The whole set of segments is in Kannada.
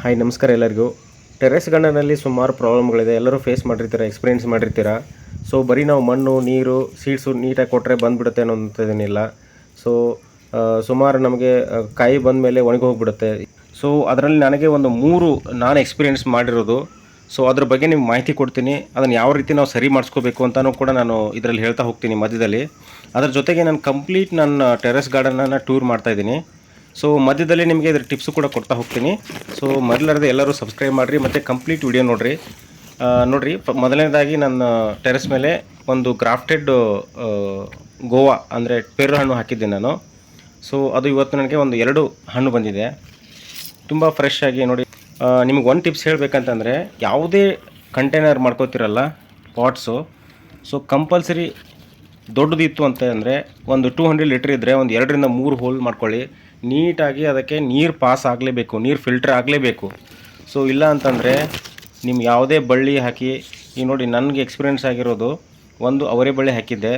ಹಾಯ್ ನಮಸ್ಕಾರ ಎಲ್ಲರಿಗೂ. ಟೆರೆಸ್ ಗಾರ್ಡನಲ್ಲಿ ಸುಮಾರು ಪ್ರಾಬ್ಲಮ್ಗಳಿದೆ, ಎಲ್ಲರೂ ಫೇಸ್ ಮಾಡಿರ್ತೀರ, ಎಕ್ಸ್ಪೀರಿಯೆನ್ಸ್ ಮಾಡಿರ್ತೀರ. ಸೊ ಬರೀ ನಾವು ಮಣ್ಣು ನೀರು ಸೀಡ್ಸು ನೀಟಾಗಿ ಕೊಟ್ಟರೆ ಬಂದುಬಿಡುತ್ತೆ ಅನ್ನೋಂಥದ್ದೇನಿಲ್ಲ. ಸೊ ಸುಮಾರು ನಮಗೆ ಕಾಯಿ ಬಂದ ಮೇಲೆ ಒಣಗಿ ಹೋಗಿಬಿಡುತ್ತೆ. ಸೊ ಅದರಲ್ಲಿ ನನಗೆ ಒಂದು 3 ನಾನು ಎಕ್ಸ್ಪೀರಿಯೆನ್ಸ್ ಮಾಡಿರೋದು. ಸೊ ಅದ್ರ ಬಗ್ಗೆ ನಿಮ್ಗೆ ಮಾಹಿತಿ ಕೊಡ್ತೀನಿ. ಅದನ್ನು ಯಾವ ರೀತಿ ನಾವು ಸರಿ ಮಾಡಿಸ್ಕೋಬೇಕು ಅಂತಲೂ ಕೂಡ ನಾನು ಇದರಲ್ಲಿ ಹೇಳ್ತಾ ಹೋಗ್ತೀನಿ ಮಧ್ಯದಲ್ಲಿ. ಅದರ ಜೊತೆಗೆ ನಾನು ಕಂಪ್ಲೀಟ್ ನನ್ನ ಟೆರೆಸ್ ಗಾರ್ಡನನ್ನು ಟೂರ್ ಮಾಡ್ತಾಯಿದ್ದೀನಿ. ಸೊ ಮಧ್ಯದಲ್ಲಿ ನಿಮಗೆ ಇದ್ರ ಟಿಪ್ಸು ಕೂಡ ಕೊಡ್ತಾ ಹೋಗ್ತೀನಿ. ಸೊ ಮೊದಲರದ ಎಲ್ಲರೂ ಸಬ್ಸ್ಕ್ರೈಬ್ ಮಾಡಿರಿ ಮತ್ತು ಕಂಪ್ಲೀಟ್ ವಿಡಿಯೋ ನೋಡಿರಿ. ಮೊದಲನೇದಾಗಿ ನನ್ನ ಟೆರೆಸ್ ಮೇಲೆ ಒಂದು ಗ್ರಾಫ್ಟೆಡ್ ಗೋವಾ ಅಂದರೆ ಪೇರು ಹಣ್ಣು ಹಾಕಿದ್ದೆ ನಾನು. ಸೊ ಅದು ಇವತ್ತು ನನಗೆ ಒಂದು 2 ಹಣ್ಣು ಬಂದಿದೆ, ತುಂಬ ಫ್ರೆಶ್ ಆಗಿ. ನೋಡಿ, ನಿಮಗೆ ಒಂದು ಟಿಪ್ಸ್ ಹೇಳಬೇಕಂತಂದರೆ, ಯಾವುದೇ ಕಂಟೈನರ್ ಮಾಡ್ಕೋತಿರಲ್ಲ ಪಾಟ್ಸು, ಸೊ ಕಂಪಲ್ಸರಿ ದೊಡ್ಡದಿತ್ತು ಅಂತ ಅಂದರೆ ಒಂದು 200 ಲೀಟ್ರ್ ಇದ್ದರೆ ಒಂದು 2ರಿಂದ 3 ಹೋಲ್ ಮಾಡ್ಕೊಳ್ಳಿ. ನೀಟಾಗಿ ಅದಕ್ಕೆ ನೀರು ಪಾಸ್ ಆಗಲೇಬೇಕು, ನೀರು ಫಿಲ್ಟರ್ ಆಗಲೇಬೇಕು. ಸೊ ಇಲ್ಲ ಅಂತಂದರೆ ನಿಮ್ಮ ಯಾವುದೇ ಬಳ್ಳಿ ಹಾಕಿ, ಈಗ ನೋಡಿ ನನಗೆ ಎಕ್ಸ್ಪೀರಿಯೆನ್ಸ್ ಆಗಿರೋದು, ಒಂದು ಅವರೆ ಬಳ್ಳಿ ಹಾಕಿದ್ದೆ.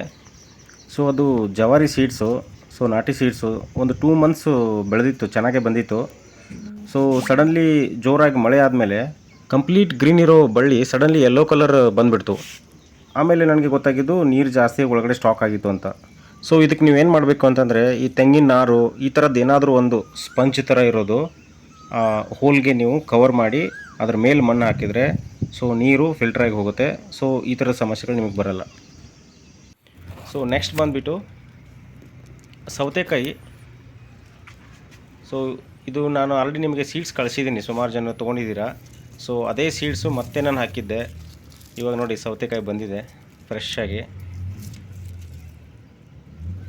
ಸೊ ಅದು ಜವಾರಿ ಸೀಡ್ಸು, ಸೊ ನಾಟಿ ಸೀಡ್ಸು, ಒಂದು 2 ಮಂತ್ಸು ಬೆಳೆದಿತ್ತು, ಚೆನ್ನಾಗೇ ಬಂದಿತ್ತು. ಸೊ ಸಡನ್ಲಿ ಜೋರಾಗಿ ಮಳೆ ಆದಮೇಲೆ ಕಂಪ್ಲೀಟ್ ಗ್ರೀನ್ ಇರೋ ಬಳ್ಳಿ ಸಡನ್ಲಿ ಯೆಲ್ಲೋ ಕಲರ್ ಬಂದುಬಿಡ್ತು. ಆಮೇಲೆ ನನಗೆ ಗೊತ್ತಾಗಿದ್ದು ನೀರು ಜಾಸ್ತಿ ಒಳಗಡೆ ಸ್ಟಾಕ್ ಆಗಿತ್ತು ಅಂತ. ಸೊ ಇದಕ್ಕೆ ನೀವೇನು ಮಾಡಬೇಕು ಅಂತಂದರೆ, ಈ ತೆಂಗಿನ ನಾರು ಈ ಥರದ್ದು ಏನಾದರೂ ಒಂದು ಸ್ಪಂಜ್ ಥರ ಇರೋದು ಹೋಲ್ಗೆ ನೀವು ಕವರ್ ಮಾಡಿ ಅದ್ರ ಮೇಲೆ ಮಣ್ಣು ಹಾಕಿದರೆ ಸೊ ನೀರು ಫಿಲ್ಟ್ರಾಗಿ ಹೋಗುತ್ತೆ. ಸೊ ಈ ಥರದ ಸಮಸ್ಯೆಗಳು ನಿಮಗೆ ಬರಲ್ಲ. ಸೊ ನೆಕ್ಸ್ಟ್ ಬಂದುಬಿಟ್ಟು ಸೌತೆಕಾಯಿ. ಸೊ ಇದು ನಾನು ಆಲ್ರೆಡಿ ನಿಮಗೆ ಸೀಡ್ಸ್ ಕಳಿಸಿದ್ದೀನಿ, ಸುಮಾರು ಜನ ತೊಗೊಂಡಿದ್ದೀರಾ. ಸೊ ಅದೇ ಸೀಡ್ಸು ಮತ್ತೆ ನಾನು ಹಾಕಿದ್ದೆ. ಇವಾಗ ನೋಡಿ ಸೌತೆಕಾಯಿ ಬಂದಿದೆ ಫ್ರೆಶ್ ಆಗಿ.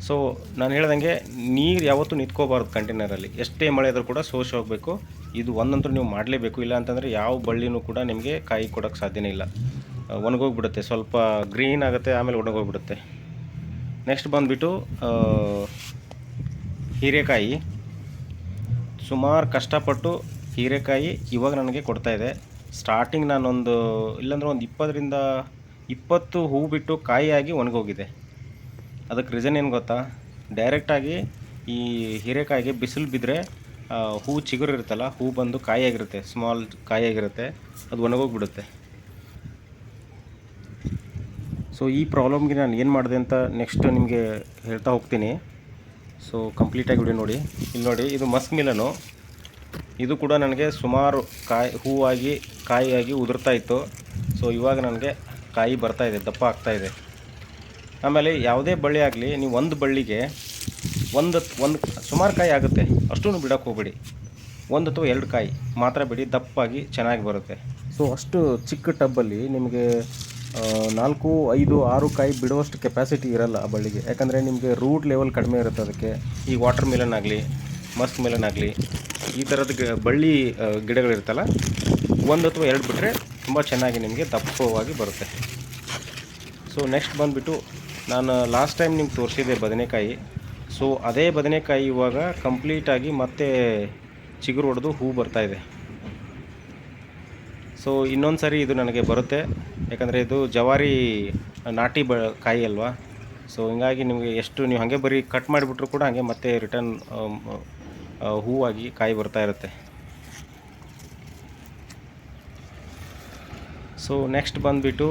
ಸೊ ನಾನು ಹೇಳ್ದಂಗೆ ನೀರು ಯಾವತ್ತೂ ನಿಂತ್ಕೋಬಾರ್ದು ಕಂಟೈನರಲ್ಲಿ, ಎಷ್ಟೇ ಮಳೆ ಆದರೂ ಕೂಡ ಸೋಸಿ ಹೋಗಬೇಕು. ಇದು ಒಂದಂತೂ ನೀವು ಮಾಡಲೇಬೇಕು, ಇಲ್ಲ ಅಂತಂದರೆ ಯಾವ ಬಳ್ಳಿನೂ ಕೂಡ ನಿಮಗೆ ಕಾಯಿ ಕೊಡೋಕ್ಕೆ ಸಾಧ್ಯನೇ ಇಲ್ಲ, ಒಣಗೋಗ್ಬಿಡುತ್ತೆ, ಸ್ವಲ್ಪ ಗ್ರೀನ್ ಆಗುತ್ತೆ, ಆಮೇಲೆ ಒಣಗೋಗ್ಬಿಡುತ್ತೆ. ನೆಕ್ಸ್ಟ್ ಬಂದುಬಿಟ್ಟು ಹೀರೆಕಾಯಿ. ಸುಮಾರು ಕಷ್ಟಪಟ್ಟು ಹೀರೆಕಾಯಿ ಇವಾಗ ನನಗೆ ಕೊಡ್ತಾಯಿದೆ. ಸ್ಟಾರ್ಟಿಂಗ್ ನಾನೊಂದು ಇಲ್ಲಾಂದರೆ ಒಂದು 20ರಿಂದ 20 ಹೂ ಬಿಟ್ಟು ಕಾಯಿಯಾಗಿ ಒಣಗೋಗಿದೆ. ಅದಕ್ಕೆ ರೀಸನ್ ಏನು ಗೊತ್ತಾ, ಡೈರೆಕ್ಟಾಗಿ ಈ ಹೀರೆಕಾಯಿಗೆ ಬಿಸಿಲು ಬಿದ್ದರೆ ಹೂ ಚಿಗುರು ಇರುತ್ತಲ್ಲ, ಹೂ ಬಂದು ಕಾಯಿಯಾಗಿರುತ್ತೆ, ಸ್ಮಾಲ್ ಕಾಯಿಯಾಗಿರುತ್ತೆ, ಅದು ಒಣಗೋಗ್ಬಿಡುತ್ತೆ. ಸೊ ಈ ಪ್ರಾಬ್ಲಮ್ಗೆ ನಾನು ಏನು ಮಾಡಿದೆ ಅಂತ ನೆಕ್ಸ್ಟ್ ನಿಮಗೆ ಹೇಳ್ತಾ ಹೋಗ್ತೀನಿ. ಸೊ ಕಂಪ್ಲೀಟಾಗಿ ವಿಡಿಯೋ ನೋಡಿ. ಇಲ್ಲಿ ನೋಡಿ, ಇದು ಮಸ್ಕ್ ಮಿಲನು. ಇದು ಕೂಡ ನನಗೆ ಸುಮಾರು ಹೂವಾಗಿ ಕಾಯಿಯಾಗಿ ಉದುರ್ತಾ ಇತ್ತು. ಸೊ ಇವಾಗ ನನಗೆ ಕಾಯಿ ಬರ್ತಾಯಿದೆ, ದಪ್ಪ ಆಗ್ತಾಯಿದೆ. ಆಮೇಲೆ ಯಾವುದೇ ಬಳ್ಳಿ ಆಗಲಿ, ನೀವು ಒಂದು ಬಳ್ಳಿಗೆ ಒಂದು ಸುಮಾರು ಕಾಯಿ ಆಗುತ್ತೆ, ಅಷ್ಟೂ ಬಿಡೋಕ್ಕೆ ಹೋಗ್ಬೇಡಿ. 1 ಅಥವಾ 2 ಕಾಯಿ ಮಾತ್ರ ಬಿಡಿ, ದಪ್ಪಾಗಿ ಚೆನ್ನಾಗಿ ಬರುತ್ತೆ. ಸೊ ಅಷ್ಟು ಚಿಕ್ಕ ಟಬ್ಬಲ್ಲಿ ನಿಮಗೆ 4, 5, 6 ಕಾಯಿ ಬಿಡುವಷ್ಟು ಕೆಪಾಸಿಟಿ ಇರಲ್ಲ ಆ ಬಳ್ಳಿಗೆ, ಯಾಕಂದರೆ ನಿಮಗೆ ರೂಟ್ ಲೆವೆಲ್ ಕಡಿಮೆ ಇರುತ್ತೆ ಅದಕ್ಕೆ. ಈ ವಾಟರ್ ಮಿಲನ್ ಆಗಲಿ, ಮಸ್ಕ್ ಮಿಲನ್ ಆಗಲಿ, ಈ ಥರದ ಬಳ್ಳಿ ಗಿಡಗಳಿರ್ತಲ್ಲ, 1 ಅಥವಾ 2 ಬಿಟ್ಟರೆ ತುಂಬ ಚೆನ್ನಾಗಿ ನಿಮಗೆ ದಪ್ಪವಾಗಿ ಬರುತ್ತೆ. ಸೊ ನೆಕ್ಸ್ಟ್ ಬಂದುಬಿಟ್ಟು ನಾನು ಲಾಸ್ಟ್ ಟೈಮ್ ನಿಮ್ಗೆ ತೋರಿಸಿದೆ ಬದನೆಕಾಯಿ. ಸೊ ಅದೇ ಬದನೆಕಾಯಿ ಇವಾಗ ಕಂಪ್ಲೀಟಾಗಿ ಮತ್ತೆ ಚಿಗುರು ಹೊಡೆದು ಹೂ ಬರ್ತಾಯಿದೆ. ಸೊ ಇನ್ನೊಂದು ಸರಿ ಇದು ನನಗೆ ಬರುತ್ತೆ, ಯಾಕಂದರೆ ಇದು ಜವಾರಿ ನಾಟಿ ಕಾಯಿ ಅಲ್ವಾ. ಸೊ ಹಿಂಗಾಗಿ ನಿಮಗೆ ಎಷ್ಟು ನೀವು ಹಾಗೆ ಬರೀ ಕಟ್ ಮಾಡಿಬಿಟ್ರು ಕೂಡ ಹಾಗೆ ಮತ್ತೆ ರಿಟರ್ನ್ ಹೂವಾಗಿ ಕಾಯಿ ಬರ್ತಾ ಇರುತ್ತೆ. ಸೊ ನೆಕ್ಸ್ಟ್ ಬಂದುಬಿಟ್ಟು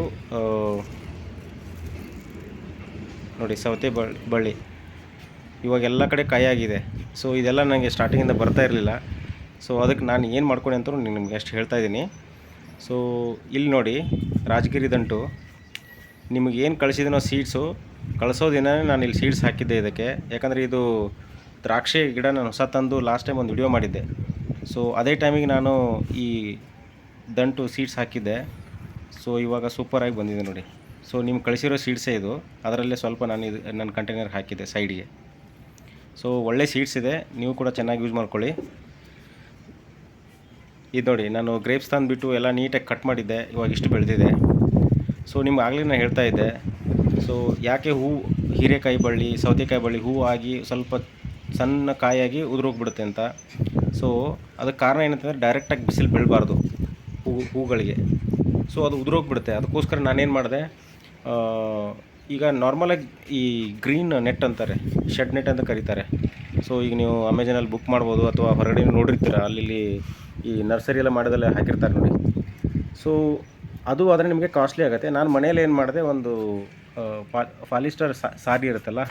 ನೋಡಿ ಸೌತೆ ಬಳ್ಳಿ ಇವಾಗ ಎಲ್ಲ ಕಡೆ ಕಾಯಾಗಿದೆ. ಸೊ ಇದೆಲ್ಲ ನನಗೆ ಸ್ಟಾರ್ಟಿಂಗಿಂದ ಬರ್ತಾ ಇರಲಿಲ್ಲ. ಸೊ ಅದಕ್ಕೆ ನಾನು ಏನು ಮಾಡ್ಕೊಂಡೆ ಅಂತ ನಿಮಗೆ ಅಷ್ಟು ಹೇಳ್ತಾ ಇದ್ದೀನಿ. ಸೊ ಇಲ್ಲಿ ನೋಡಿ, ರಾಜಗಿರಿ ದಂಟು ನಿಮಗೆ ಏನು ಕಳಿಸಿದನೋ ಸೀಡ್ಸು, ಕಳಿಸೋ ದಿನ ನಾನು ಇಲ್ಲಿ ಸೀಡ್ಸ್ ಹಾಕಿದ್ದೆ ಇದಕ್ಕೆ. ಯಾಕಂದರೆ ಇದು ದ್ರಾಕ್ಷಿ ಗಿಡ ನಾನು ಹೊಸ ತಂದು ಲಾಸ್ಟ್ ಟೈಮ್ ಒಂದು ವಿಡಿಯೋ ಮಾಡಿದ್ದೆ. ಸೊ ಅದೇ ಟೈಮಿಗೆ ನಾನು ಈ ದಂಟು ಸೀಡ್ಸ್ ಹಾಕಿದ್ದೆ. ಸೊ ಇವಾಗ ಸೂಪರಾಗಿ ಬಂದಿದೆ ನೋಡಿ. ಸೊ ನಿಮ್ಗೆ ಕಳಿಸಿರೋ ಸೀಡ್ಸೇ ಇದು, ಅದರಲ್ಲೇ ಸ್ವಲ್ಪ ನನ್ನ ಕಂಟೈನರ್ ಹಾಕಿದ್ದೆ ಸೈಡಿಗೆ. ಸೊ ಒಳ್ಳೆ ಸೀಡ್ಸ್ ಇದೆ, ನೀವು ಕೂಡ ಚೆನ್ನಾಗಿ ಯೂಸ್ ಮಾಡ್ಕೊಳ್ಳಿ. ಇದು ನೋಡಿ, ನಾನು ಗ್ರೇಪ್ಸ್ ತಂದುಬಿಟ್ಟು ಎಲ್ಲ ನೀಟಾಗಿ ಕಟ್ ಮಾಡಿದ್ದೆ, ಇವಾಗ ಇಷ್ಟು ಬೆಳೆದಿದೆ. ಸೊ ನಿಮ್ಗೆ ಆಗಲೇ ನಾನು ಹೇಳ್ತಾ ಇದ್ದೆ, ಸೊ ಯಾಕೆ ಹೀರೆಕಾಯಿ ಬಳ್ಳಿ, ಸೌತೆಕಾಯಿ ಬಳ್ಳಿ ಹೂ ಆಗಿ ಸ್ವಲ್ಪ ಸಣ್ಣ ಕಾಯಾಗಿ ಉದುರೋಗ್ಬಿಡುತ್ತೆ ಅಂತ. ಸೊ ಅದಕ್ಕೆ ಕಾರಣ ಏನಂತಂದರೆ, ಡೈರೆಕ್ಟಾಗಿ ಬಿಸಿಲು ಬೀಳಬಾರ್ದು ಹೂಗಳಿಗೆ. ಸೊ ಅದು ಉದುರೋಗ್ಬಿಡುತ್ತೆ. ಅದಕ್ಕೋಸ್ಕರ ನಾನೇನು ಮಾಡಿದೆ, ಈಗ ನಾರ್ಮಲಾಗಿ ಈ ಗ್ರೀನ್ ನೆಟ್ ಅಂತಾರೆ, ಶೆಡ್ ನೆಟ್ ಅಂತ ಕರೀತಾರೆ. ಸೊ ಈಗ ನೀವು ಅಮೆಜಾನಲ್ಲಿ ಬುಕ್ ಮಾಡ್ಬೋದು, ಅಥವಾ ಹೊರಗಡೆ ನೋಡಿರ್ತೀರ ಅಲ್ಲಿ ಈ ನರ್ಸರಿ ಎಲ್ಲ ಮಾಡೋದೆಲ್ಲ ಹಾಕಿರ್ತಾರೆ ನೋಡಿ. ಸೊ ಅದು ಆದರೆ ನಿಮಗೆ ಕಾಸ್ಟ್ಲಿ ಆಗುತ್ತೆ. ನಾನು ಮನೇಲಿ ಏನು ಮಾಡಿದೆ, ಒಂದು ಪಾಲಿಸ್ಟರ್ ಸಾರಿ ಇರುತ್ತಲ್ಲ,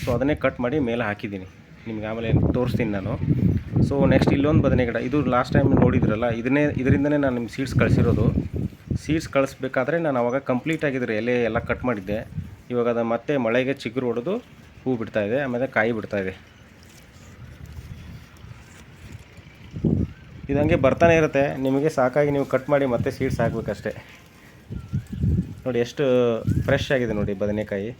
ಸೊ ಅದನ್ನೇ ಕಟ್ ಮಾಡಿ ಮೇಲೆ ಹಾಕಿದ್ದೀನಿ. ನಿಮ್ಗೆ ಆಮೇಲೆ ತೋರಿಸ್ತೀನಿ ನಾನು. ಸೊ ನೆಕ್ಸ್ಟ್ ಇಲ್ಲೊಂದು ಬದನೆ ಗಿಡ, ಇದು ಲಾಸ್ಟ್ ಟೈಮ್ ನೋಡಿದ್ರಲ್ಲ, ಇದರಿಂದನೇ ನಾನು ನಿಮ್ಗೆ ಸೀಡ್ಸ್ ಕಳಿಸಿರೋದು. ಸೀಡ್ಸ್ ಕಳಿಸ್ಬೇಕಾದ್ರೆ ನಾನು ಅವಾಗ ಕಂಪ್ಲೀಟ್ ಆಗಿದ್ರೆ ಎಲೆ ಎಲ್ಲ ಕಟ್ ಮಾಡಿದ್ದೆ. ಇವಾಗ ಅದು ಮತ್ತೆ ಮಳೆಗೆ ಚಿಗುರು ಹೊಡೆದು ಹೂ ಬಿಡ್ತಾಯಿದೆ, ಆಮೇಲೆ ಕಾಯಿ ಬಿಡ್ತಾಯಿದೆ. ಇದು ಹಂಗೆ ಬರ್ತಾನೆ ಇರುತ್ತೆ. ನಿಮಗೆ ಸಾಕಾಗಿ ನೀವು ಕಟ್ ಮಾಡಿ ಮತ್ತೆ ಸೀಡ್ಸ್ ಹಾಕಬೇಕಷ್ಟೆ. ನೋಡಿ ಎಷ್ಟು ಫ್ರೆಶ್ ಆಗಿದೆ ನೋಡಿ ಬದನೆಕಾಯಿ.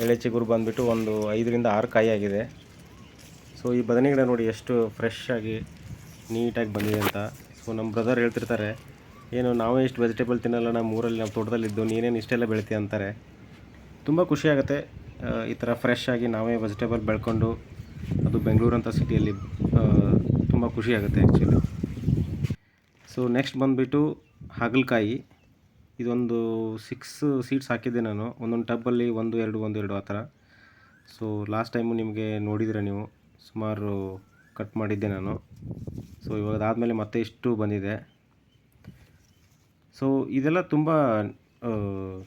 ಎಳೆ ಚಿಗುರು ಬಂದುಬಿಟ್ಟು ಒಂದು 5ರಿಂದ 6 ಕಾಯಿ ಆಗಿದೆ. ಸೊ ಈ ಬದನೆ ಗಿಡ ನೋಡಿ ಎಷ್ಟು ಫ್ರೆಶ್ ಆಗಿ ನೀಟಾಗಿ ಬಂದಿದೆ ಅಂತ. ಸೊ ನಮ್ಮ ಬ್ರದರ್ ಹೇಳ್ತಿರ್ತಾರೆ, ಏನು ನಾವೇ ಇಷ್ಟು ವೆಜಿಟೇಬಲ್ ತಿನ್ನಲ್ಲ, ನಮ್ಮ ಊರಲ್ಲಿ ನಾವು ತೋಟದಲ್ಲಿದ್ದು, ನೀನೇನು ಇಷ್ಟೆಲ್ಲ ಬೆಳಿತೀಯ ಅಂತಾರೆ. ತುಂಬ ಖುಷಿಯಾಗುತ್ತೆ ಈ ಥರ ಫ್ರೆಶ್ ಆಗಿ ನಾವೇ ವೆಜಿಟೇಬಲ್ ಬೆಳ್ಕೊಂಡು, ಅದು ಬೆಂಗಳೂರು ಅಂತ ಸಿಟಿಯಲ್ಲಿ ತುಂಬ ಖುಷಿಯಾಗುತ್ತೆ ಆ್ಯಕ್ಚುಲಿ. ಸೊ ನೆಕ್ಸ್ಟ್ ಬಂದುಬಿಟ್ಟು ಹಾಗಲಕಾಯಿ. ಇದೊಂದು 6 ಸೀಡ್ಸ್ ಹಾಕಿದ್ದೆ ನಾನು, ಒಂದೊಂದು ಟಬ್ಬಲ್ಲಿ 1 2 ಆ ಥರ. ಸೊ ಲಾಸ್ಟ್ ಟೈಮು ನಿಮಗೆ ನೋಡಿದರೆ ನೀವು, ಸುಮಾರು ಕಟ್ ಮಾಡಿದ್ದೆ ನಾನು. ಸೊ ಇವಾಗ ಅದಾದಮೇಲೆ ಮತ್ತೆ ಇಷ್ಟು ಬಂದಿದೆ. ಸೊ ಇದೆಲ್ಲ ತುಂಬ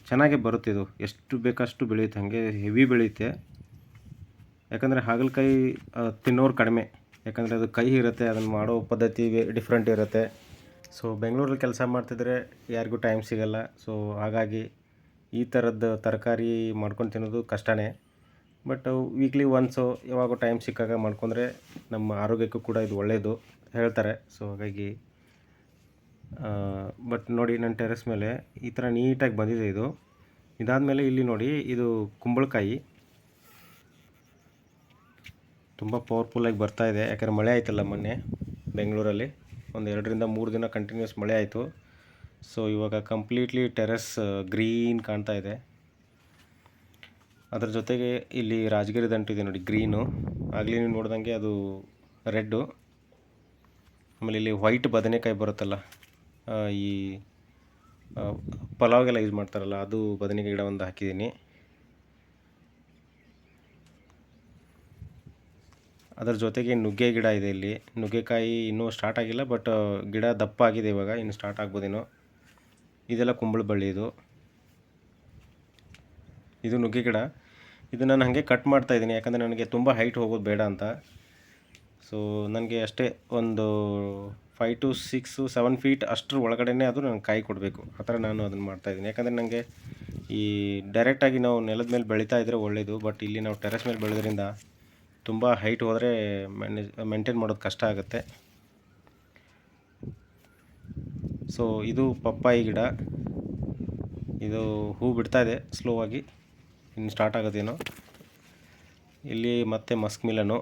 ಚೆನ್ನಾಗೇ ಬರುತ್ತೆ. ಇದು ಎಷ್ಟು ಬೇಕಷ್ಟು ಬೆಳೆಯುತ್ತೆ, ಹಾಗೆ ಹೆವಿ ಬೆಳೆಯುತ್ತೆ. ಯಾಕಂದರೆ ಹಾಗಲಕಾಯಿ ತಿನ್ನೋರು ಕಡಿಮೆ, ಯಾಕಂದರೆ ಅದು ಕಹಿ ಇರುತ್ತೆ, ಅದನ್ನು ಮಾಡೋ ಪದ್ಧತಿ ಡಿಫ್ರೆಂಟ್ ಇರುತ್ತೆ. ಸೊ ಬೆಂಗಳೂರಲ್ಲಿ ಕೆಲಸ ಮಾಡ್ತಿದ್ರೆ ಯಾರಿಗೂ ಟೈಮ್ ಸಿಗಲ್ಲ. ಸೊ ಹಾಗಾಗಿ ಈ ಥರದ್ದು ತರಕಾರಿ ಮಾಡ್ಕೊಂಡು ತಿನ್ನೋದು ಕಷ್ಟನೇ. ಬಟ್ ವೀಕ್ಲಿ ಒನ್ಸು ಯಾವಾಗೋ ಟೈಮ್ ಸಿಕ್ಕಾಗ ಮಾಡ್ಕೊಂಡ್ರೆ ನಮ್ಮ ಆರೋಗ್ಯಕ್ಕೂ ಕೂಡ ಇದು ಒಳ್ಳೆಯದು ಹೇಳ್ತಾರೆ. ಸೊ ಹಾಗಾಗಿ ಬಟ್ ನೋಡಿ ನನ್ನ ಟೆರೆಸ್ ಮೇಲೆ ಈ ಥರ ನೀಟಾಗಿ ಬಂದಿದೆ ಇದು. ಇದಾದಮೇಲೆ ಇಲ್ಲಿ ನೋಡಿ, ಇದು ಕುಂಬಳಕಾಯಿ ತುಂಬ ಪವರ್ಫುಲ್ಲಾಗಿ ಬರ್ತಾಯಿದೆ. ಯಾಕಂದರೆ ಮಳೆ ಆಯ್ತಲ್ಲ ಮೊನ್ನೆ ಬೆಂಗಳೂರಲ್ಲಿ, ಒಂದು 2ರಿಂದ 3 ದಿನ ಕಂಟಿನ್ಯೂಸ್ ಮಳೆ ಆಯಿತು. ಸೊ ಇವಾಗ ಕಂಪ್ಲೀಟ್ಲಿ ಟೆರೆಸ್ ಗ್ರೀನ್ ಕಾಣ್ತಾ ಇದೆ. ಅದರ ಜೊತೆಗೆ ಇಲ್ಲಿ ರಾಜಗಿರಿ ದಂಟು ಇದೆ ನೋಡಿ, ಗ್ರೀನು. ಆಗಲಿ ನೀವು ನೋಡ್ದಂಗೆ ಅದು ರೆಡ್ಡು. ಆಮೇಲೆ ಇಲ್ಲಿ ವೈಟ್ ಬದನೆಕಾಯಿ ಬರುತ್ತಲ್ಲ, ಈ ಪಲಾವ್ಗೆಲ್ಲ ಯೂಸ್ ಮಾಡ್ತಾರಲ್ಲ, ಅದು ಬದನೆಕಾಯಿ ಗಿಡ ಒಂದು ಹಾಕಿದ್ದೀನಿ. ಅದರ ಜೊತೆಗೆ ನುಗ್ಗೆ ಗಿಡ ಇದೆ ಇಲ್ಲಿ. ನುಗ್ಗೆಕಾಯಿ ಇನ್ನೂ ಸ್ಟಾರ್ಟ್ ಆಗಿಲ್ಲ, ಬಟ್ ಗಿಡ ದಪ್ಪ ಆಗಿದೆ, ಇವಾಗ ಇನ್ನು ಸ್ಟಾರ್ಟ್ ಆಗ್ಬೋದೇನೋ. ಇದೆಲ್ಲ ಕುಂಬಳ ಬಳ್ಳಿ. ಇದು ನುಗ್ಗೆ ಗಿಡ. ಇದು ನಾನು ಹಾಗೆ ಕಟ್ ಮಾಡ್ತಾಯಿದ್ದೀನಿ, ಯಾಕಂದರೆ ನನಗೆ ತುಂಬ ಹೈಟ್ ಹೋಗೋದು ಬೇಡ ಅಂತ. ಸೊ ನನಗೆ ಅಷ್ಟೇ ಒಂದು 5 to 6 7 ಫೀಟ್ ಅಷ್ಟರ ಒಳಗಡೆ ಅದು ನನಗೆ ಕಾಯಿ ಕೊಡಬೇಕು, ಆ ಥರ ನಾನು ಅದನ್ನು ಮಾಡ್ತಾಯಿದ್ದೀನಿ. ಯಾಕಂದರೆ ನನಗೆ ಈ ಡೈರೆಕ್ಟಾಗಿ ನಾವು ನೆಲದ ಮೇಲೆ ಬೆಳೀತಾ ಇದ್ದರೆ ಒಳ್ಳೆಯದು. ಬಟ್ ಇಲ್ಲಿ ನಾವು ಟೆರೆಸ್ ಮೇಲೆ ಬೆಳೆದ್ರಿಂದ ತುಂಬ ಹೈಟ್ ಹೋದರೆ ಮೇಂಟೈನ್ ಮಾಡೋದು ಕಷ್ಟ ಆಗುತ್ತೆ. ಸೊ ಇದು ಪಪ್ಪಾಯಿ ಗಿಡ. ಇದು ಹೂ ಬಿಡ್ತಾಯಿದೆ ಸ್ಲೋ ಆಗಿ, ಇನ್ನು ಸ್ಟಾರ್ಟ್ ಆಗೋದೇನೋ. ಇಲ್ಲಿ ಮತ್ತೆ ಮಸ್ಕ್ ಮಿಲನು.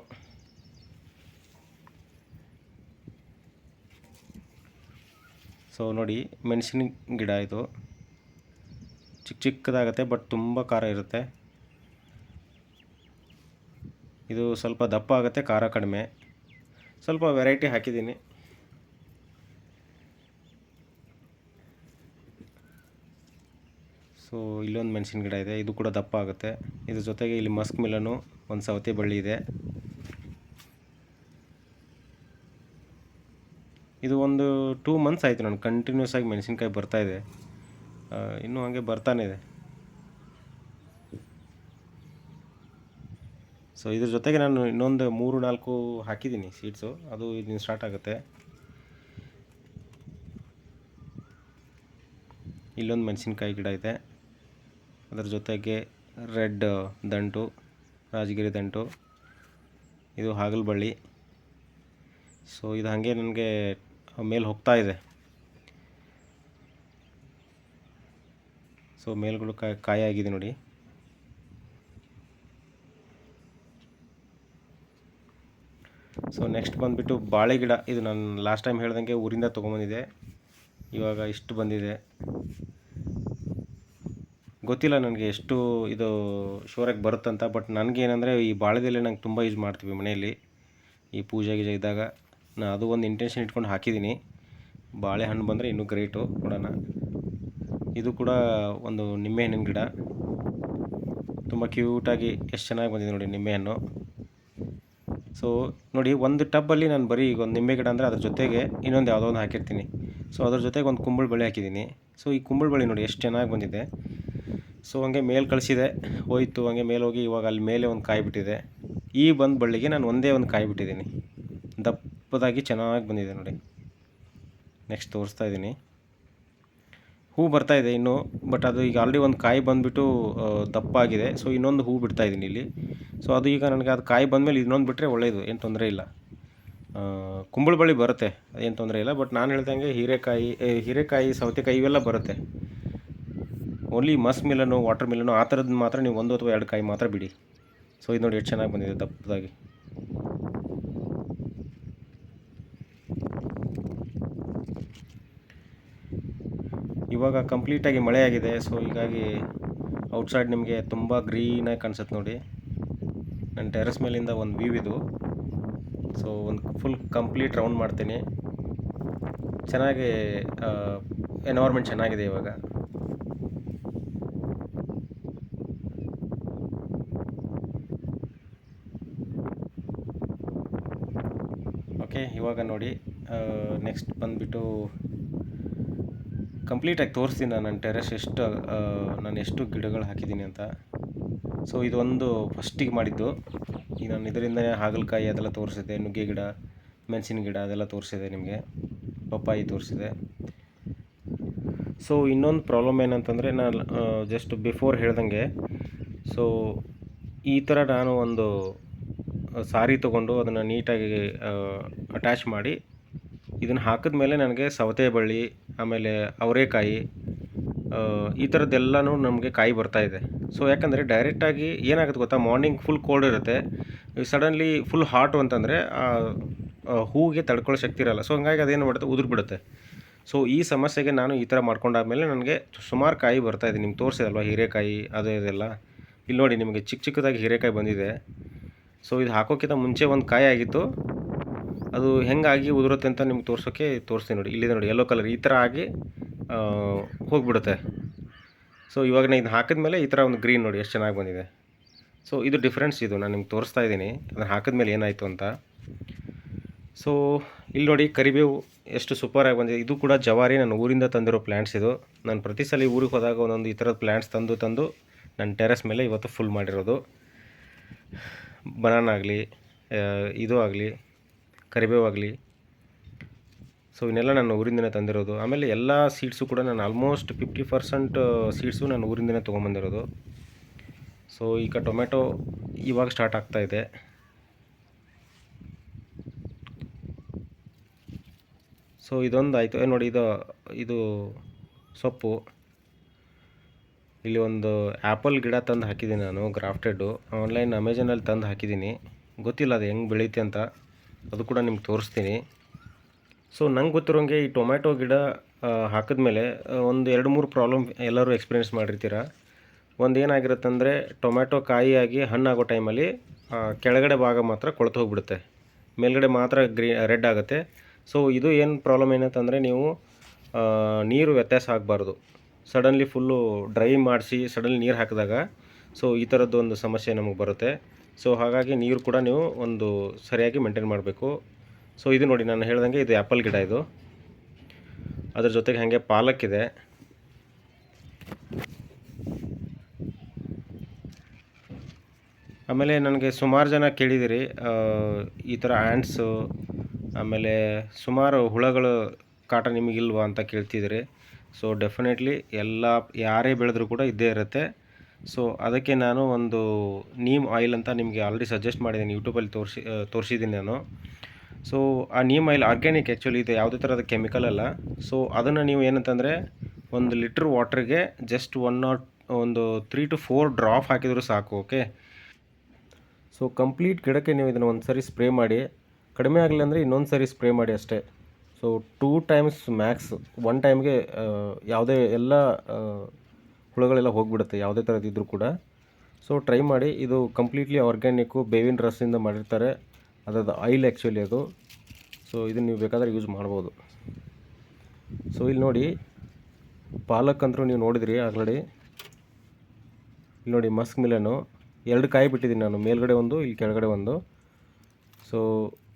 ಸೊ ನೋಡಿ ಮೆಣಸಿನ ಗಿಡ. ಇದು ಚಿಕ್ಕದಾಗುತ್ತೆ, ಬಟ್ ತುಂಬ ಖಾರ ಇರುತ್ತೆ. ಇದು ಸ್ವಲ್ಪ ದಪ್ಪ ಆಗುತ್ತೆ, ಖಾರ ಕಡಿಮೆ. ಸ್ವಲ್ಪ ವೆರೈಟಿ ಹಾಕಿದ್ದೀನಿ. ಸೊ ಇಲ್ಲೊಂದು ಮೆಣಸಿನ ಗಿಡ ಇದೆ, ಇದು ಕೂಡ ದಪ್ಪ ಆಗುತ್ತೆ. ಇದ್ರ ಜೊತೆಗೆ ಇಲ್ಲಿ ಮಸ್ಕ್ ಮಿಲನು, ಒಂದು ಸವತೆ ಬಳ್ಳಿ ಇದೆ. ಇದು ಒಂದು 2 ಮಂತ್ಸ್ ಆಯಿತು ನಾನು ಕಂಟಿನ್ಯೂಸ್ ಆಗಿ ಮೆಣಸಿನ್ಕಾಯಿ ಬರ್ತಾಯಿದೆ, ಇನ್ನೂ ಹಾಗೆ ಬರ್ತಾನೆ ಇದೆ. ಸೊ ಇದ್ರ ಜೊತೆಗೆ ನಾನು ಇನ್ನೊಂದು 3-4 ಹಾಕಿದ್ದೀನಿ ಸೀಡ್ಸು, ಅದು ಇನ್ನು ಸ್ಟಾರ್ಟ್ ಆಗುತ್ತೆ. ಇಲ್ಲೊಂದು ಮೆಣಸಿನ್ಕಾಯಿ ಗಿಡ ಇದೆ, ಅದರ ಜೊತೆಗೆ ರೆಡ್ ದಂಟು, ರಾಜಗಿರಿ ದಂಟು. ಇದು ಹಾಗಲ ಬಳ್ಳಿ. ಸೊ ಇದು ಹಾಗೆ ನನಗೆ ಮೇಲೆ ಹೋಗ್ತಾ ಇದೆ. ಸೊ ಮೇಲ್ಗಳು ಕಾಯಿ ಆಗಿದೆ ನೋಡಿ. ಸೊ ನೆಕ್ಸ್ಟ್ ಬಂದುಬಿಟ್ಟು ಬಾಳೆ ಗಿಡ. ಇದು ನಾನು ಲಾಸ್ಟ್ ಟೈಮ್ ಹೇಳ್ದಂಗೆ ಊರಿಂದ ತೊಗೊಂಬಂದಿದ್ದೆ, ಇವಾಗ ಇಷ್ಟು ಬಂದಿದೆ. ಗೊತ್ತಿಲ್ಲ ನನಗೆ ಎಷ್ಟು ಇದು ಶೋರಾಗಿ ಬರುತ್ತಂತ. ಬಟ್ ನನಗೇನೆಂದರೆ ಈ ಬಾಳೆದೆಲೆ ನಂಗೆ ತುಂಬ ಯೂಸ್ ಮಾಡ್ತೀವಿ ಮನೆಯಲ್ಲಿ, ಈ ಪೂಜೆ ಗೀಜೆ ಇದ್ದಾಗ. ನಾನು ಅದು ಒಂದು ಇಂಟೆನ್ಷನ್ ಇಟ್ಕೊಂಡು ಹಾಕಿದ್ದೀನಿ. ಬಾಳೆಹಣ್ಣು ಬಂದರೆ ಇನ್ನೂ ಗ್ರೇಟು, ನೋಡೋಣ. ಇದು ಕೂಡ ಒಂದು ನಿಂಬೆಹಣ್ಣಿನ ಗಿಡ, ತುಂಬ ಕ್ಯೂಟಾಗಿ ಎಷ್ಟು ಚೆನ್ನಾಗಿ ಬಂದಿದೆ ನೋಡಿ ನಿಂಬೆಹಣ್ಣು. ಸೊ ನೋಡಿ, ಒಂದು ಟಬ್ಬಲ್ಲಿ ನಾನು ಬರೀ ಈಗ ಒಂದು ನಿಂಬೆ ಗಿಡ ಅಂದರೆ ಅದ್ರ ಜೊತೆಗೆ ಇನ್ನೊಂದು ಯಾವುದೋ ಒಂದು ಹಾಕಿರ್ತೀನಿ. ಸೊ ಅದ್ರ ಜೊತೆಗೆ ಒಂದು ಕುಂಬಳ ಬಳ್ಳಿ ಹಾಕಿದ್ದೀನಿ. ಸೊ ಈ ಕುಂಬಳ ಬಳ್ಳಿ ನೋಡಿ ಎಷ್ಟು ಚೆನ್ನಾಗಿ ಬಂದಿದೆ. ಸೊ ಹಂಗೆ ಮೇಲೆ ಕಳಿಸಿದೆ, ಹೋಯಿತು ಹಂಗೆ ಮೇಲೆ ಹೋಗಿ ಇವಾಗ ಅಲ್ಲಿ ಮೇಲೆ ಒಂದು ಕಾಯಿ ಬಿಟ್ಟಿದೆ. ಈ ಬಂದು ಬಳ್ಳಿಗೆ ನಾನು ಒಂದೇ ಒಂದು ಕಾಯಿ ಬಿಟ್ಟಿದ್ದೀನಿ, ದಪ್ಪದಾಗಿ ಚೆನ್ನಾಗಿ ಬಂದಿದೆ ನೋಡಿ. ನೆಕ್ಸ್ಟ್ ತೋರಿಸ್ತಾ ಇದ್ದೀನಿ. ಹೂ ಬರ್ತಾಯಿದೆ ಇನ್ನೂ, ಬಟ್ ಅದು ಈಗ ಆಲ್ರೆಡಿ ಒಂದು ಕಾಯಿ ಬಂದುಬಿಟ್ಟು ದಪ್ಪ ಆಗಿದೆ. ಸೊ ಇನ್ನೊಂದು ಹೂ ಬಿಡ್ತಾಯಿದ್ದೀನಿ ಇಲ್ಲಿ. ಸೊ ಅದು ಈಗ ನನಗೆ ಅದು ಕಾಯಿ ಬಂದಮೇಲೆ ಇನ್ನೊಂದು ಬಿಟ್ಟರೆ ಒಳ್ಳೆಯದು, ಏನು ತೊಂದರೆ ಇಲ್ಲ. ಕುಂಬಳ ಬಳ್ಳಿ ಬರುತ್ತೆ, ಏನು ತೊಂದರೆ ಇಲ್ಲ. ಬಟ್ ನಾನು ಹೇಳ್ದಂಗೆ ಹೀರೆಕಾಯಿ, ಸೌತೆಕಾಯಿ ಇವೆಲ್ಲ ಬರುತ್ತೆ. ಓನ್ಲಿ ಮಸ್ಕ್ ಮಿಲನು, ವಾಟರ್ ಮಿಲನು ಆ ಥರದ್ದು ಮಾತ್ರ ನೀವು 1 ಅಥವಾ 2 ಕಾಯಿ ಮಾತ್ರ ಬಿಡಿ. ಸೊ ಇದು ನೋಡಿ ಎಷ್ಟು ಚೆನ್ನಾಗಿ ಬಂದಿದೆ ದಪ್ಪದಾಗಿ. ಇವಾಗ ಕಂಪ್ಲೀಟಾಗಿ ಮಳೆ ಆಗಿದೆ. ಸೊ ಹೀಗಾಗಿ ಔಟ್ಸೈಡ್ ನಿಮಗೆ ತುಂಬ ಗ್ರೀನಾಗಿ ಕಾಣಿಸುತ್ತೆ ನೋಡಿ. ನನ್ನ ಟೆರೆಸ್ ಮೇಲಿಂದ ಒಂದು ವ್ಯೂ ಇದು. ಸೊ ಒಂದು ಫುಲ್ ಕಂಪ್ಲೀಟ್ ರೌಂಡ್ ಮಾಡ್ತೀನಿ. ಚೆನ್ನಾಗಿ ಎನ್ವೈರ್ಮೆಂಟ್ ಚೆನ್ನಾಗಿದೆ ಇವಾಗ. ಓಕೆ, ಇವಾಗ ನೋಡಿ ನೆಕ್ಸ್ಟ್ ಬಂದುಬಿಟ್ಟು ಕಂಪ್ಲೀಟಾಗಿ ತೋರಿಸ್ತೀನಿ ನಾನು ನನ್ನ ಟೆರೆಸ್ ನಾನು ಎಷ್ಟು ಗಿಡಗಳು ಹಾಕಿದ್ದೀನಿ ಅಂತ. ಸೊ ಇದೊಂದು ಫಸ್ಟಿಗೆ ಮಾಡಿದ್ದು. ಈಗ ನಾನು ಇದರಿಂದನೇ ಹಾಗಲಕಾಯಿ ಅದೆಲ್ಲ ತೋರಿಸಿದೆ, ನುಗ್ಗೆ ಗಿಡ, ಮೆಣಸಿನ ಗಿಡ ಅದೆಲ್ಲ ತೋರಿಸಿದೆ ನಿಮಗೆ, ಪಪ್ಪಾಯಿ ತೋರಿಸಿದೆ. ಸೊ ಇನ್ನೊಂದು ಪ್ರಾಬ್ಲಮ್ ಏನಂತಂದರೆ, ನಾನು ಜಸ್ಟ್ ಬಿಫೋರ್ ಹೇಳ್ದಂಗೆ, ಸೊ ಈ ಥರ ನಾನು ಒಂದು ಸಾರಿ ತೊಗೊಂಡು ಅದನ್ನು ನೀಟಾಗಿ ಅಟ್ಯಾಚ್ ಮಾಡಿ ಇದನ್ನು ಹಾಕಿದ ಮೇಲೆ ನನಗೆ ಸೌತೆ ಬಳ್ಳಿ, ಆಮೇಲೆ ಅವರೆಕಾಯಿ, ಈ ಥರದ್ದೆಲ್ಲನೂ ನಮಗೆ ಕಾಯಿ ಬರ್ತಾಯಿದೆ. ಸೊ ಯಾಕಂದರೆ ಡೈರೆಕ್ಟಾಗಿ ಏನಾಗುತ್ತೆ ಗೊತ್ತಾ, ಮಾರ್ನಿಂಗ್ ಫುಲ್ ಕೋಲ್ಡ್ ಇರುತ್ತೆ, ಸಡನ್ಲಿ ಫುಲ್ ಹಾಟು ಅಂತಂದರೆ ಹೂವಿಗೆ ತಡ್ಕೊಳ್ಳೋ ಶಕ್ತಿ ಇರಲ್ಲ. ಸೊ ಹಂಗಾಗಿ ಅದೇನು ಮಾಡುತ್ತೆ, ಉದುರಿಬಿಡುತ್ತೆ. ಸೊ ಈ ಸಮಸ್ಯೆಗೆ ನಾನು ಈ ಥರ ಮಾಡ್ಕೊಂಡಾದ್ಮೇಲೆ ನನಗೆ ಸುಮಾರು ಕಾಯಿ ಬರ್ತಾಯಿದೆ. ನಿಮ್ಗೆ ತೋರಿಸಿದಲ್ವ ಹೀರೆಕಾಯಿ ಅದು ಇದೆಲ್ಲ, ಇಲ್ಲಿ ನೋಡಿ ನಿಮಗೆ ಚಿಕ್ಕ ಚಿಕ್ಕದಾಗಿ ಹೀರೆಕಾಯಿ ಬಂದಿದೆ. ಸೊ ಇದು ಹಾಕೋಕ್ಕಿಂತ ಮುಂಚೆ ಒಂದು ಕಾಯಿ ಆಗಿತ್ತು, ಅದು ಹೆಂಗಾಗಿ ಉದುರುತ್ತೆ ಅಂತ ನಿಮ್ಗೆ ತೋರಿಸ್ತೀನಿ ನೋಡಿ. ಇಲ್ಲಿದೆ ನೋಡಿ, ಯೆಲ್ಲೋ ಕಲರ್ ಈ ಥರ ಆಗಿ ಹೋಗಿಬಿಡುತ್ತೆ. ಸೊ ಇವಾಗ ನಾನು ಇದು ಹಾಕಿದ್ಮೇಲೆ ಈ ಥರ ಒಂದು ಗ್ರೀನ್ ನೋಡಿ ಎಷ್ಟು ಚೆನ್ನಾಗಿ ಬಂದಿದೆ. ಸೊ ಇದು ಡಿಫ್ರೆನ್ಸ್, ಇದು ನಾನು ನಿಮ್ಗೆ ತೋರಿಸ್ತಾ ಇದ್ದೀನಿ ಅದನ್ನು ಹಾಕಿದ್ಮೇಲೆ ಏನಾಯಿತು ಅಂತ. ಸೊ ಇಲ್ಲಿ ನೋಡಿ ಕರಿಬೇವು ಎಷ್ಟು ಸೂಪರಾಗಿ ಬಂದಿದೆ. ಇದು ಕೂಡ ಜವಾರಿ, ನನ್ನ ಊರಿಂದ ತಂದಿರೋ ಪ್ಲ್ಯಾಂಟ್ಸ್ ಇದು. ನಾನು ಪ್ರತಿ ಸಲ ಊರಿಗೆ ಹೋದಾಗ ಒಂದೊಂದು ಈ ಥರದ ಪ್ಲ್ಯಾಂಟ್ಸ್ ತಂದು ನನ್ನ ಟೆರೆಸ್ ಮೇಲೆ ಇವತ್ತು ಫುಲ್ ಮಾಡಿರೋದು. ಬನಾನ ಆಗಲಿ, ಇದು ಆಗಲಿ, ಕರಿಬೇವು ಆಗಲಿ, ಸೊ ಇವನ್ನೆಲ್ಲ ನಾನು ಊರಿಂದನೇ ತಂದಿರೋದು. ಆಮೇಲೆ ಎಲ್ಲ ಸೀಡ್ಸು ಕೂಡ ನಾನು ಆಲ್ಮೋಸ್ಟ್ 50% ಸೀಡ್ಸು ನಾನು ಊರಿಂದನೇ ತೊಗೊಂಬಂದಿರೋದು. ಸೊ ಈಗ ಟೊಮೆಟೊ ಇವಾಗ ಸ್ಟಾರ್ಟ್ ಆಗ್ತಾಯಿದೆ. ಸೊ ಇದೊಂದು ಆಯಿತು ನೋಡಿ. ಇದು ಸೊಪ್ಪು. ಇಲ್ಲಿ ಒಂದು ಆ್ಯಪಲ್ ಗಿಡ ತಂದು ಹಾಕಿದ್ದೀನಿ ನಾನು, ಗ್ರಾಫ್ಟೆಡ್ಡು. ಆನ್ಲೈನ್ ಅಮೆಝಾನಲ್ಲಿ ತಂದು ಹಾಕಿದ್ದೀನಿ, ಗೊತ್ತಿಲ್ಲ ಅದು ಹೆಂಗೆ ಬೆಳೀತೆ ಅಂತ, ಅದು ಕೂಡ ನಿಮ್ಗೆ ತೋರಿಸ್ತೀನಿ. ಸೊ ನಂಗೆ ಗೊತ್ತಿರೋಂಗೆ ಈ ಟೊಮ್ಯಾಟೊ ಗಿಡ ಹಾಕಿದ್ಮೇಲೆ ಒಂದು 2-3 ಪ್ರಾಬ್ಲಮ್ ಎಲ್ಲರೂ ಎಕ್ಸ್ಪೀರಿಯೆನ್ಸ್ ಮಾಡಿರ್ತೀರ. ಒಂದು ಏನಾಗಿರುತ್ತಂದರೆ, ಟೊಮ್ಯಾಟೊ ಕಾಯಿಯಾಗಿ ಹಣ್ಣಾಗೋ ಟೈಮಲ್ಲಿ ಕೆಳಗಡೆ ಭಾಗ ಮಾತ್ರ ಕೊಳೆತು ಹೋಗಿಬಿಡುತ್ತೆ, ಮೇಲ್ಗಡೆ ಮಾತ್ರ ರೆಡ್ ಆಗುತ್ತೆ. ಸೊ ಇದು ಏನು ಪ್ರಾಬ್ಲಮ್ ಏನಂತಂದರೆ, ನೀವು ನೀರು ವ್ಯತ್ಯಾಸ ಆಗಬಾರ್ದು. ಸಡನ್ಲಿ ಫುಲ್ಲು ಡ್ರೈ ಮಾಡಿಸಿ ಸಡನ್ಲಿ ನೀರು ಹಾಕಿದಾಗ ಸೊ ಈ ಥರದ್ದು ಒಂದು ಸಮಸ್ಯೆ ನಮಗೆ ಬರುತ್ತೆ. ಸೊ ಹಾಗಾಗಿ ನೀರು ಕೂಡ ನೀವು ಒಂದು ಸರಿಯಾಗಿ ಮೇಂಟೈನ್ ಮಾಡಬೇಕು. ಸೊ ಇದು ನೋಡಿ, ನಾನು ಹೇಳ್ದಂಗೆ ಇದು ಆ್ಯಪಲ್ ಗಿಡ, ಇದು ಅದ್ರ ಜೊತೆಗೆ ಹಾಗೆ ಪಾಲಕ್ಕಿದೆ. ಆಮೇಲೆ ನನಗೆ ಸುಮಾರು ಜನ ಕೇಳಿದಿರಿ ಈ ಥರ ಆ್ಯಂಟ್ಸು, ಆಮೇಲೆ ಸುಮಾರು ಹುಳಗಳು ಕಾಟ ನಿಮಗಿಲ್ವಾ ಅಂತ ಕೇಳ್ತಿದ್ದೀರಿ. ಸೊ ಡೆಫಿನೆಟ್ಲಿ ಯಾರೇ ಬೆಳೆದ್ರೂ ಕೂಡ ಇದ್ದೇ ಇರುತ್ತೆ. ಸೊ ಅದಕ್ಕೆ ನಾನು ಒಂದು ನೀಮ್ ಆಯಿಲ್ ಅಂತ ನಿಮಗೆ ಆಲ್ರೆಡಿ ಸಜೆಸ್ಟ್ ಮಾಡಿದ್ದೀನಿ, ಯೂಟ್ಯೂಬಲ್ಲಿ ತೋರಿಸಿದ್ದೀನಿ ನಾನು. ಸೊ ಆ ನೀಮ್ ಆಯಿಲ್ ಆರ್ಗ್ಯಾನಿಕ್ ಆ್ಯಕ್ಚುಲಿ, ಇದು ಯಾವುದೇ ಥರದ ಕೆಮಿಕಲ್ ಅಲ್ಲ. ಸೊ ಅದನ್ನು ನೀವು ಏನಂತಂದರೆ 1 ಲೀಟ್ರ್ ವಾಟ್ರಿಗೆ ಜಸ್ಟ್ 3 to 4 ಡ್ರಾಪ್ ಹಾಕಿದರೂ ಸಾಕು. ಓಕೆ, ಸೊ ಕಂಪ್ಲೀಟ್ ಗಿಡಕ್ಕೆ ನೀವು ಇದನ್ನು ಒಂದು ಸರಿ ಸ್ಪ್ರೇ ಮಾಡಿ, ಕಡಿಮೆ ಆಗಲಿಲ್ಲ ಅಂದರೆ ಇನ್ನೊಂದು ಸರಿ ಸ್ಪ್ರೇ ಮಾಡಿ ಅಷ್ಟೇ. ಸೊ 2 ಟೈಮ್ಸ್ ಮ್ಯಾಕ್ಸ್, 1 ಟೈಮ್ಗೆ ಯಾವುದೇ ಎಲ್ಲ ಹುಳುಗಳೆಲ್ಲ ಹೋಗಿಬಿಡುತ್ತೆ, ಯಾವುದೇ ಥರದಿದ್ದರೂ ಕೂಡ. ಸೊ ಟ್ರೈ ಮಾಡಿ. ಇದು ಕಂಪ್ಲೀಟ್ಲಿ ಆರ್ಗ್ಯಾನಿಕ್ಕು, ಬೇವಿನ ರಸದಿಂದ ಮಾಡಿರ್ತಾರೆ, ಅದರದ್ದು ಆಯಿಲ್ ಆ್ಯಕ್ಚುಲಿ ಅದು. ಸೊ ಇದನ್ನು ನೀವು ಬೇಕಾದರೆ ಯೂಸ್ ಮಾಡ್ಬೋದು. ಸೊ ಇಲ್ಲಿ ನೋಡಿ, ಪಾಲಕ್ ಅಂತೂ ನೀವು ನೋಡಿದ್ರಿ ಆಲ್ರೆಡಿ. ಇಲ್ಲಿ ನೋಡಿ ಮಸ್ಕ್ ಮಿಲನು 2 ಕಾಯಿ ಬಿಟ್ಟಿದ್ದೀನಿ ನಾನು, ಮೇಲ್ಗಡೆ ಒಂದು, ಇಲ್ಲಿ ಕೆಳಗಡೆ ಒಂದು. ಸೊ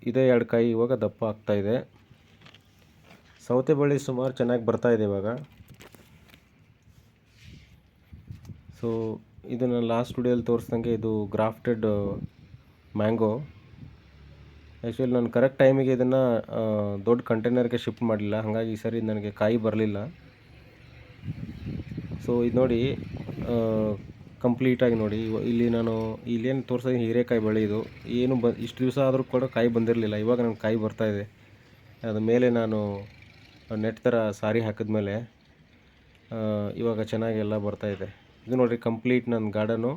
ಇದೇ 2 ಕಾಯಿ ಇವಾಗ ದಪ್ಪ ಆಗ್ತಾಯಿದೆ. ಸೌತೆ ಬಳ್ಳಿ ಸುಮಾರು ಚೆನ್ನಾಗಿ ಬರ್ತಾಯಿದೆ ಇವಾಗ. ಸೊ ಇದು ನಾನು ಲಾಸ್ಟ್ ವಿಡಿಯೋಲಿ ತೋರಿಸ್ದಂಗೆ ಇದು ಗ್ರಾಫ್ಟೆಡ್ ಮ್ಯಾಂಗೋ. ಆ್ಯಕ್ಚುಲಿ ನಾನು ಕರೆಕ್ಟ್ ಟೈಮಿಗೆ ಇದನ್ನು ದೊಡ್ಡ ಕಂಟೈನರ್ಗೆ ಶಿಫ್ಟ್ ಮಾಡಲಿಲ್ಲ, ಹಾಗಾಗಿ ಈ ಸರಿ ನನಗೆ ಕಾಯಿ ಬರಲಿಲ್ಲ. ಸೊ ಇದು ನೋಡಿ, ಕಂಪ್ಲೀಟಾಗಿ ನೋಡಿ, ಇಲ್ಲಿ ನಾನು ಇಲ್ಲೇನು ತೋರಿಸೋದು ಹೀರೆಕಾಯಿ ಬಳ್ಳಿ ಇದು. ಏನು ಇಷ್ಟು ದಿವಸ ಆದರೂ ಕೂಡ ಕಾಯಿ ಬಂದಿರಲಿಲ್ಲ, ಇವಾಗ ನನಗೆ ಕಾಯಿ ಬರ್ತಾಯಿದೆ. ಅದ ಮೇಲೆ ನಾನು ನೆಟ್ ಥರ ಸಾರಿ ಹಾಕಿದ್ಮೇಲೆ ಇವಾಗ ಚೆನ್ನಾಗಿ ಎಲ್ಲ ಬರ್ತಾಯಿದೆ. ಇದು ನೋಡಿರಿ, ಕಂಪ್ಲೀಟ್ ನನ್ನ ಗಾರ್ಡನು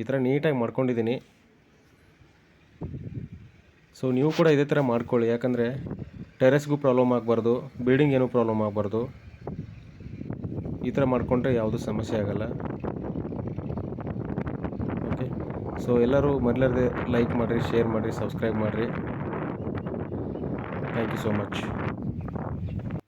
ಈ ಥರ ನೀಟಾಗಿ ಮಾಡ್ಕೊಂಡಿದ್ದೀನಿ. ಸೊ ನೀವು ಕೂಡ ಇದೇ ಥರ ಮಾಡ್ಕೊಳ್ಳಿ, ಯಾಕಂದರೆ ಟೆರೆಸ್ಗೂ ಪ್ರಾಬ್ಲಮ್ ಆಗಬಾರ್ದು, ಬಿಲ್ಡಿಂಗ್ ಏನೂ ಪ್ರಾಬ್ಲಮ್ ಆಗಬಾರ್ದು. ಈ ಥರ ಮಾಡಿಕೊಂಡ್ರೆ ಯಾವುದೂ ಸಮಸ್ಯೆ ಆಗೋಲ್ಲ. ಓಕೆ, ಸೊ ಎಲ್ಲರೂ ಮೊದಲೇ ಲೈಕ್ ಮಾಡಿರಿ, ಶೇರ್ ಮಾಡಿರಿ, ಸಬ್ಸ್ಕ್ರೈಬ್ ಮಾಡಿರಿ. Thank you so much.